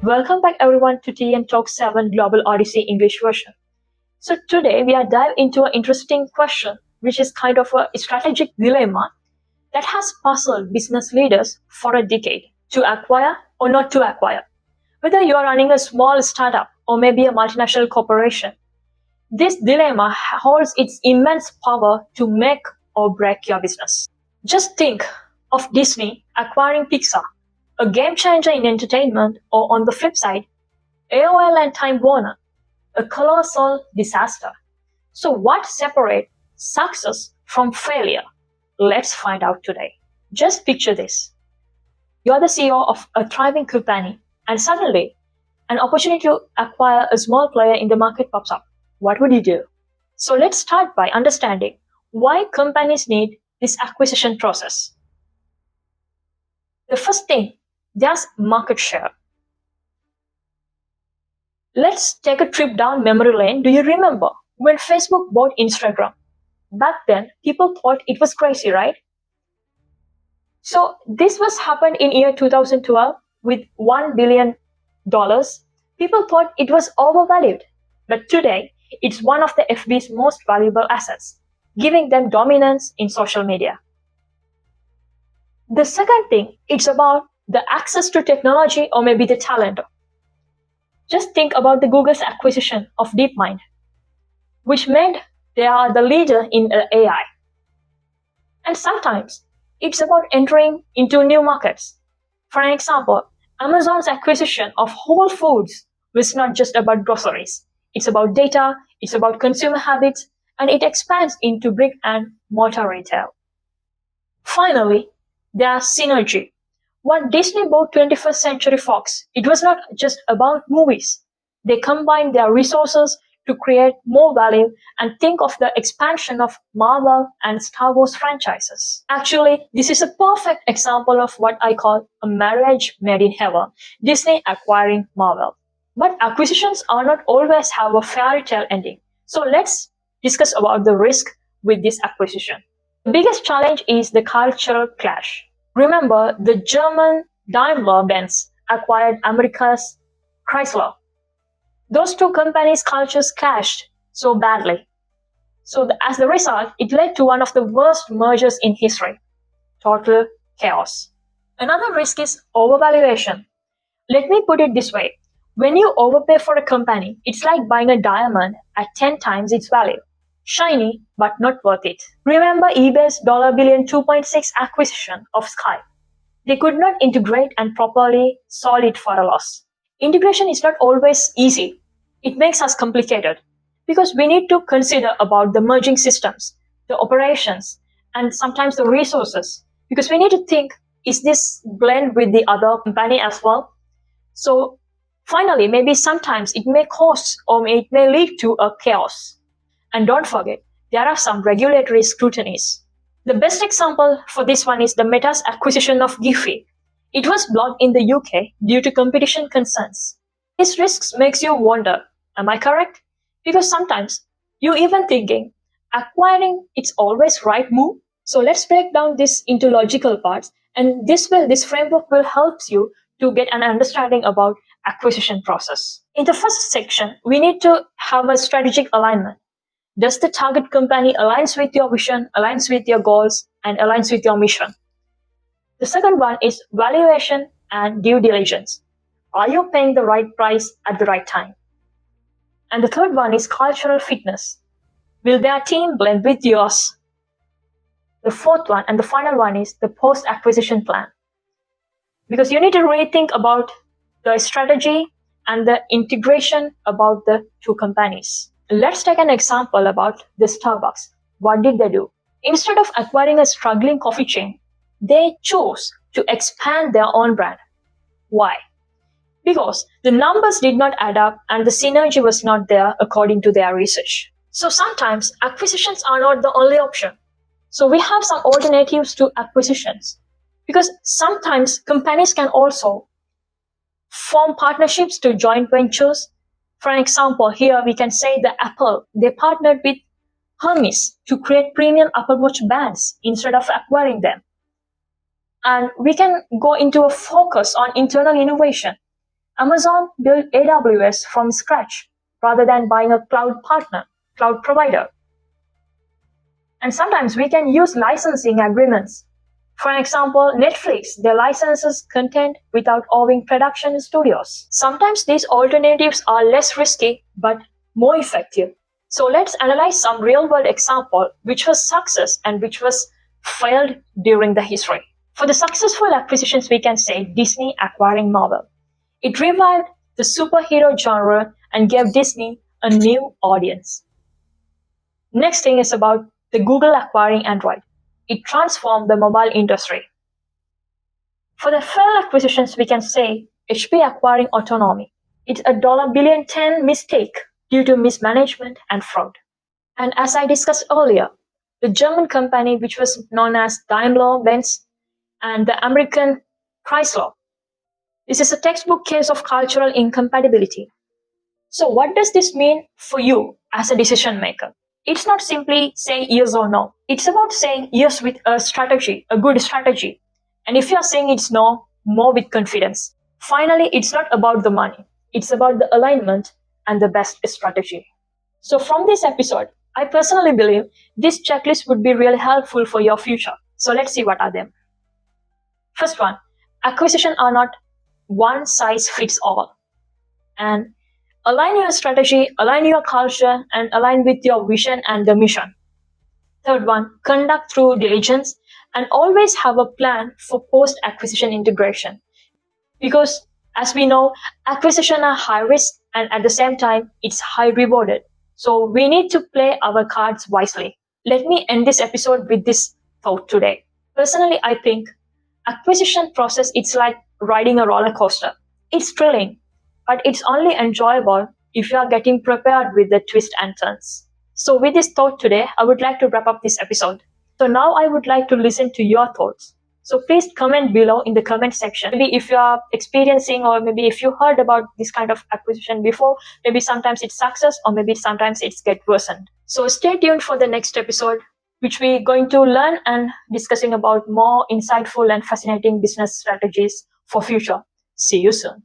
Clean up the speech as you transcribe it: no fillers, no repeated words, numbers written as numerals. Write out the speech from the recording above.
Welcome back everyone to TN Talk 7 Global Odyssey English version. So today we are dive into an interesting question, which is kind of a strategic dilemma that has puzzled business leaders for a decade: to acquire or not to acquire. Whether you are running a small startup or maybe a multinational corporation, this dilemma holds its immense power to make or break your business. Just think of Disney acquiring Pixar, a game changer in entertainment, or on the flip side, AOL and Time Warner, a colossal disaster. So, what separates success from failure? Let's find out today. Just picture this: you're the CEO of a thriving company, and suddenly an opportunity to acquire a small player in the market pops up. What would you do? So, let's start by understanding why companies need this acquisition process. The first thing, there's market share. Let's take a trip down memory lane. Do you remember when Facebook bought Instagram? Back then, people thought it was crazy, right? So this was happened in year 2012 with $1 billion. People thought it was overvalued. But today, it's one of the FB's most valuable assets, giving them dominance in social media. The second thing, it's about the access to technology or maybe the talent. Just think about the Google's acquisition of DeepMind, which meant they are the leader in AI. And sometimes it's about entering into new markets. For example, Amazon's acquisition of Whole Foods was not just about groceries. It's about data, it's about consumer habits, and it expands into brick and mortar retail. Finally, there's synergy. When Disney bought 21st Century Fox, it was not just about movies. They combined their resources to create more value and think of the expansion of Marvel and Star Wars franchises. Actually, this is a perfect example of what I call a marriage made in heaven, Disney acquiring Marvel. But acquisitions are not always have a fairy tale ending. So let's discuss about the risk with this acquisition. The biggest challenge is the cultural clash. Remember, the German Daimler-Benz acquired America's Chrysler. Those two companies' cultures clashed so badly. So as a result, it led to one of the worst mergers in history. Total chaos. Another risk is overvaluation. Let me put it this way. When you overpay for a company, it's like buying a diamond at 10 times its value. Shiny, but not worth it. Remember eBay's $2.6 billion acquisition of Skype? They could not integrate and properly solve it for a loss. Integration is not always easy. It makes us complicated because we need to consider about the merging systems, the operations, and sometimes the resources, because we need to think, is this blend with the other company as well? So finally, maybe sometimes it may cause or it may lead to a chaos. And don't forget, there are some regulatory scrutinies. The best example for this one is the Meta's acquisition of Giphy. It was blocked in the UK due to competition concerns. These risks makes you wonder, am I correct? Because sometimes you even thinking, acquiring it's always right move. So let's break down this into logical parts, and this framework will help you to get an understanding about acquisition process. In the first section, we need to have a strategic alignment. Does the target company aligns with your vision, aligns with your goals, and aligns with your mission? The second one is valuation and due diligence. Are you paying the right price at the right time? And the third one is cultural fitness. Will their team blend with yours? The fourth one and the final one is the post-acquisition plan. Because you need to really think about the strategy and the integration about the two companies. Let's take an example about the Starbucks. What did they do? Instead of acquiring a struggling coffee chain, they chose to expand their own brand. Why? Because the numbers did not add up and the synergy was not there according to their research. So sometimes acquisitions are not the only option. So we have some alternatives to acquisitions. Because sometimes companies can also form partnerships to joint ventures. For example, here we can say that Apple, they partnered with Hermes to create premium Apple Watch bands instead of acquiring them. And we can go into a focus on internal innovation. Amazon built AWS from scratch rather than buying a cloud provider. And sometimes we can use licensing agreements. For example, Netflix, they licenses content without owning production studios. Sometimes these alternatives are less risky but more effective. So let's analyze some real world example which was success and which was failed during the history. For the successful acquisitions, we can say Disney acquiring Marvel. It revived the superhero genre and gave Disney a new audience. Next thing is about the Google acquiring Android. It transformed the mobile industry. For the failed acquisitions, we can say HP acquiring Autonomy. It's a $10 mistake due to mismanagement and fraud. And as I discussed earlier, the German company which was known as Daimler-Benz and the American Chrysler. This is a textbook case of cultural incompatibility. So what does this mean for you as a decision maker? It's not simply saying yes or no. It's about saying yes with a strategy, a good strategy. And if you're saying it's no, more with confidence. Finally, it's not about the money. It's about the alignment and the best strategy. So from this episode, I personally believe this checklist would be really helpful for your future. So let's see what are them. First one, acquisition are not one size fits all. And align your strategy, align your culture, and align with your vision and the mission. Third one, conduct through diligence and always have a plan for post-acquisition integration. Because as we know, acquisition are high risk and at the same time, it's high rewarded. So we need to play our cards wisely. Let me end this episode with this thought today. Personally, I think acquisition process, it's like riding a roller coaster. It's thrilling, but it's only enjoyable if you are getting prepared with the twists and turns. So with this thought today, I would like to wrap up this episode. So now I would like to listen to your thoughts. So please comment below in the comment section. Maybe if you are experiencing or maybe if you heard about this kind of acquisition before, maybe sometimes it's success or maybe sometimes it's get worsened. So stay tuned for the next episode, which we're going to learn and discussing about more insightful and fascinating business strategies for future. See you soon.